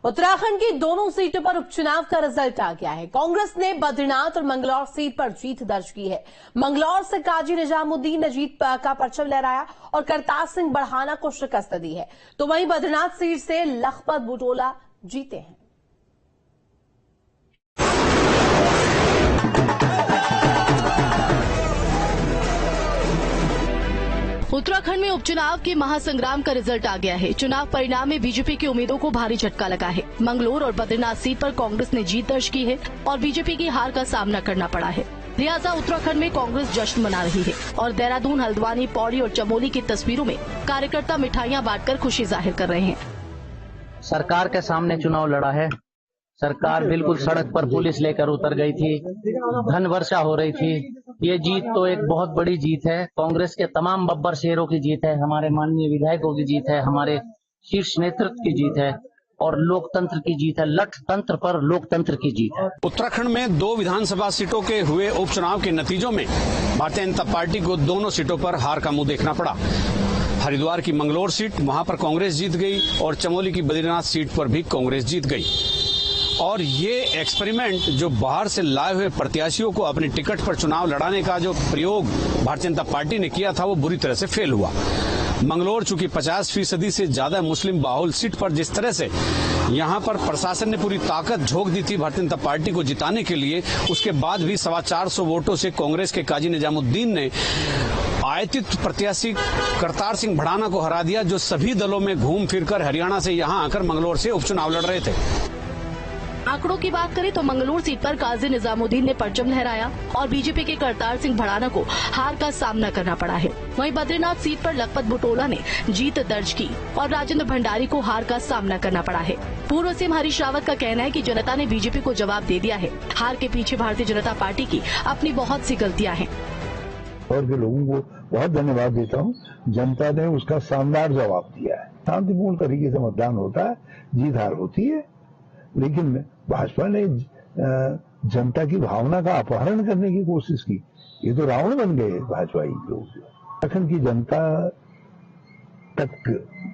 उत्तराखंड की दोनों सीटों पर उपचुनाव का रिजल्ट आ गया है। कांग्रेस ने बद्रीनाथ और मंगलौर सीट पर जीत दर्ज की है। मंगलौर से काजी निजामुद्दीन ने जीत का परचम लहराया और करतार सिंह बढ़ाना को शिकस्त दी है, तो वहीं बद्रीनाथ सीट से लखपत बुटोला जीते हैं। उत्तराखंड में उपचुनाव के महासंग्राम का रिजल्ट आ गया है। चुनाव परिणाम में बीजेपी की उम्मीदों को भारी झटका लगा है। मंगलौर और बद्रीनाथ सीट पर कांग्रेस ने जीत दर्ज की है और बीजेपी की हार का सामना करना पड़ा है। लिहाजा उत्तराखंड में कांग्रेस जश्न मना रही है और देहरादून, हल्द्वानी, पौड़ी और चमोली की तस्वीरों में कार्यकर्ता मिठाइयां बांटकर खुशी जाहिर कर रहे हैं। सरकार के सामने चुनाव लड़ा है। सरकार बिल्कुल सड़क पर पुलिस लेकर उतर गई थी, धन वर्षा हो रही थी। ये जीत तो एक बहुत बड़ी जीत है। कांग्रेस के तमाम बब्बर शेरों की जीत है, हमारे माननीय विधायकों की जीत है, हमारे शीर्ष नेतृत्व की जीत है और लोकतंत्र की जीत है। लठ तंत्र पर लोकतंत्र की जीत है। उत्तराखंड में 2 विधानसभा सीटों के हुए उपचुनाव के नतीजों में भारतीय जनता पार्टी को दोनों सीटों पर हार का मुंह देखना पड़ा। हरिद्वार की मंगलौर सीट, वहां पर कांग्रेस जीत गई और चमोली की बद्रीनाथ सीट पर भी कांग्रेस जीत गई। और ये एक्सपेरिमेंट जो बाहर से लाए हुए प्रत्याशियों को अपने टिकट पर चुनाव लड़ाने का जो प्रयोग भारतीय जनता पार्टी ने किया था, वो बुरी तरह से फेल हुआ। मंगलौर चूंकि 50% से ज्यादा मुस्लिम बाहुल सीट पर जिस तरह से यहां पर प्रशासन ने पूरी ताकत झोंक दी थी भारतीय जनता पार्टी को जिताने के लिए, उसके बाद भी 425 वोटों से कांग्रेस के काजी निजामुद्दीन ने आयतित प्रत्याशी करतार सिंह बढ़ाना को हरा दिया, जो सभी दलों में घूम फिरकर हरियाणा से यहां आकर मंगलौर से उपचुनाव लड़ रहे थे। आंकड़ों की बात करें तो मंगलौर सीट पर काजी निजामुद्दीन ने परचम लहराया और बीजेपी के करतार सिंह बढ़ाना को हार का सामना करना पड़ा है। वहीं बद्रीनाथ सीट पर लखपत बुटोला ने जीत दर्ज की और राजेंद्र भंडारी को हार का सामना करना पड़ा है। पूर्व सीएम हरीश रावत का कहना है कि जनता ने बीजेपी को जवाब दे दिया है। हार के पीछे भारतीय जनता पार्टी की अपनी बहुत सी गलतियाँ हैं और के लोगों को बहुत धन्यवाद देता हूँ। जनता ने उसका शानदार जवाब दिया है। शांतिपूर्ण तरीके से मतदान होता है, जीत हार होती है, लेकिन भाजपा ने जनता की भावना का अपहरण करने की कोशिश की। ये तो रावण बन गए भाजपाई लोग। उत्तराखंड की जनता तक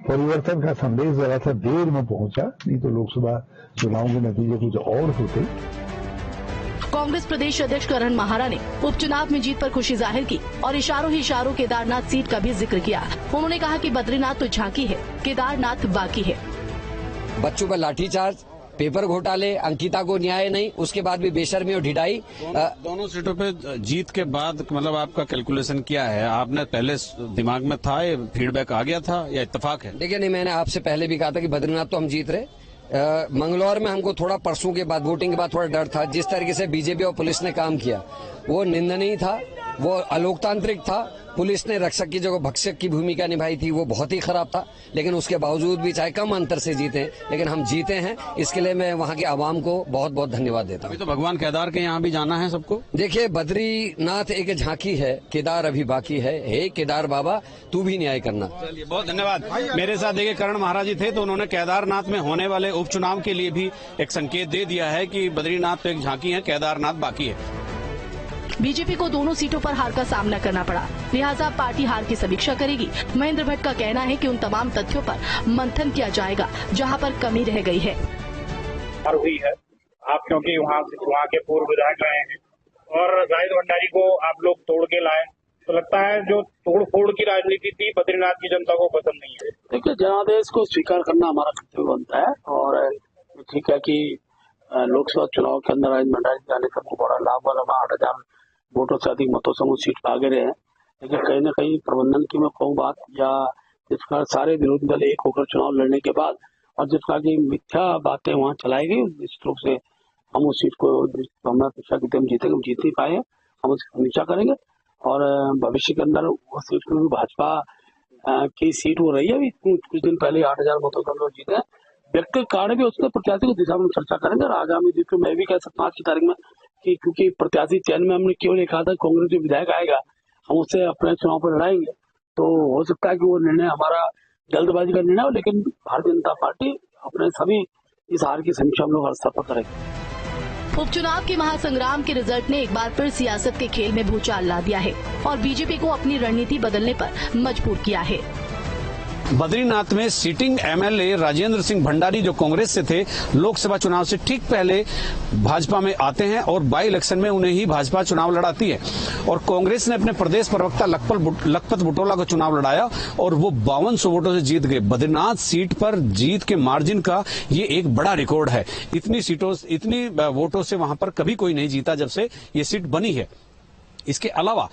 परिवर्तन का संदेश जरा सा देर में पहुंचा, नहीं तो लोकसभा चुनाव के नतीजे कुछ और होते। कांग्रेस प्रदेश अध्यक्ष करण माहारा ने उपचुनाव में जीत पर खुशी जाहिर की और इशारों ही इशारों केदारनाथ सीट का भी जिक्र किया। उन्होंने कहा कि बद्रीनाथ तो झांकी है, केदारनाथ बाकी है। बच्चों पर लाठीचार्ज, पेपर घोटाले, अंकिता को न्याय नहीं, उसके बाद भी बेशर्मी और ढिठाई। दोनों सीटों पे जीत के बाद मतलब आपका कैलकुलेशन क्या है? आपने पहले दिमाग में था, ये फीडबैक आ गया था या इत्तेफाक है? देखिए नहीं, मैंने आपसे पहले भी कहा था कि बद्रीनाथ तो हम जीत रहे। मंगलौर में हमको थोड़ा परसों के बाद, वोटिंग के बाद थोड़ा डर था। जिस तरीके से बीजेपी और पुलिस ने काम किया वो निंदनीय था, वो अलोकतांत्रिक था। पुलिस ने रक्षक की जगह भक्षक की भूमिका निभाई थी, वो बहुत ही खराब था। लेकिन उसके बावजूद भी चाहे कम अंतर से जीते, लेकिन हम जीते हैं। इसके लिए मैं वहाँ के आवाम को बहुत बहुत धन्यवाद देता हूँ। अभी तो भगवान केदार के यहाँ भी जाना है सबको। देखिए, बद्रीनाथ एक झांकी है, केदार अभी बाकी है। हे केदार बाबा, तू भी न्याय करना। चलिए, बहुत धन्यवाद। मेरे साथ देखिए करण महाराज जी थे, तो उन्होंने केदारनाथ में होने वाले उपचुनाव के लिए भी एक संकेत दे दिया है कि बद्रीनाथ तो एक झांकी है, केदारनाथ बाकी है। बीजेपी को दोनों सीटों पर हार का सामना करना पड़ा, लिहाजा पार्टी हार की समीक्षा करेगी। महेंद्र भट्ट का कहना है कि उन तमाम तथ्यों पर मंथन किया जाएगा जहां पर कमी रह गई है। हार हुई है आप, क्योंकि वहाँ के पूर्व विधायक रहे हैं और राजेंद्र भंडारी को आप लोग तोड़ के लाए, तो लगता है जो तोड़ फोड़ की राजनीति थी बद्रीनाथ की जनता को पसंद नहीं है। देखिए, जनादेश को स्वीकार करना हमारा कर्तव्य बनता है और ठीक है कि लोकसभा चुनाव के अंदर राजेंद्र भंडारी जाने का बड़ा लाभ वाला 8,000 वोटों से अधिक मतों से वो सीट पर आगे रहे हैं। लेकिन कहीं न कहीं प्रबंधन की मैं कहूँ बात, या जिस प्रकार सारे विरोधी दल एक होकर चुनाव लड़ने के बाद और जिस प्रकार की मिथ्या बातें वहाँ चलाई गई, निश्चित रूप से हम उस सीट को हमें अपेक्षा की हम जीतेंगे, हम जीत नहीं पाए हैं। हम उसकी समीक्षा करेंगे और भविष्य के अंदर वो सीट में भी भाजपा की सीट हो रही है। अभी कुछ दिन पहले 8,000 मतों से हम लोग जीते हैं। व्यक्तिगत कारण भी उसके प्रत्याशी की दिशा में चर्चा करेंगे और आगामी दिन में मैं भी कह सकता हूँ आज की तारीख में कि क्योंकि प्रत्याशी चयन में हमने क्यों नहीं कहा था कांग्रेस जो विधायक आएगा हम उससे अपने चुनाव पर लड़ाएंगे, तो हो सकता है कि वो निर्णय हमारा जल्दबाजी का निर्णय हो, लेकिन भारतीय जनता पार्टी अपने सभी इस हार की समीक्षा हम लोग हर स्तर पर करेंगे। उपचुनाव के महासंग्राम के रिजल्ट ने एक बार फिर सियासत के खेल में भूचाल ला दिया है और बीजेपी को अपनी रणनीति बदलने पर मजबूर किया है। बद्रीनाथ में सिटिंग एमएलए राजेंद्र सिंह भंडारी जो कांग्रेस से थे, लोकसभा चुनाव से ठीक पहले भाजपा में आते हैं और बाई इलेक्शन में उन्हें ही भाजपा चुनाव लड़ाती है। और कांग्रेस ने अपने प्रदेश प्रवक्ता लखपत बुटोला को चुनाव लड़ाया और वो 5200 वोटों से जीत गए। बद्रीनाथ सीट पर जीत के मार्जिन का ये एक बड़ा रिकॉर्ड है। इतनी वोटों से वहां पर कभी कोई नहीं जीता जब से ये सीट बनी है। इसके अलावा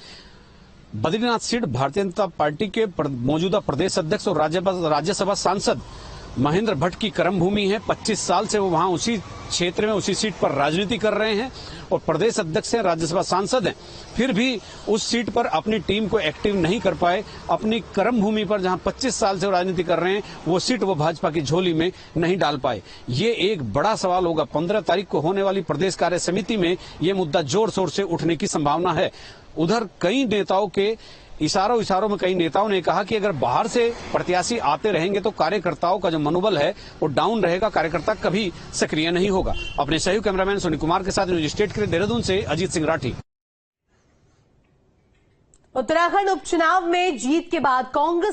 बद्रीनाथ सीट भारतीय जनता पार्टी के मौजूदा प्रदेश अध्यक्ष और राज्यसभा सांसद महेंद्र भट्ट की कर्मभूमि है। 25 साल से वो वहां उसी क्षेत्र में उसी सीट पर राजनीति कर रहे हैं और प्रदेश अध्यक्ष हैं, राज्यसभा सांसद हैं। फिर भी उस सीट पर अपनी टीम को एक्टिव नहीं कर पाए। अपनी कर्मभूमि पर जहां 25 साल से राजनीति कर रहे हैं, वो सीट वो भाजपा की झोली में नहीं डाल पाए। ये एक बड़ा सवाल होगा। 15 तारीख को होने वाली प्रदेश कार्य समिति में ये मुद्दा जोर शोर से उठने की संभावना है। उधर कई नेताओं के इशारों में कई नेताओं ने कहा कि अगर बाहर से प्रत्याशी आते रहेंगे तो कार्यकर्ताओं का जो मनोबल है वो डाउन रहेगा, कार्यकर्ता कभी सक्रिय नहीं होगा। अपने सहयोगी कैमरामैन सोनी कुमार के साथ न्यूज स्टेट के लिए देहरादून से अजीत सिंह राठी। उत्तराखंड उपचुनाव में जीत के बाद कांग्रेस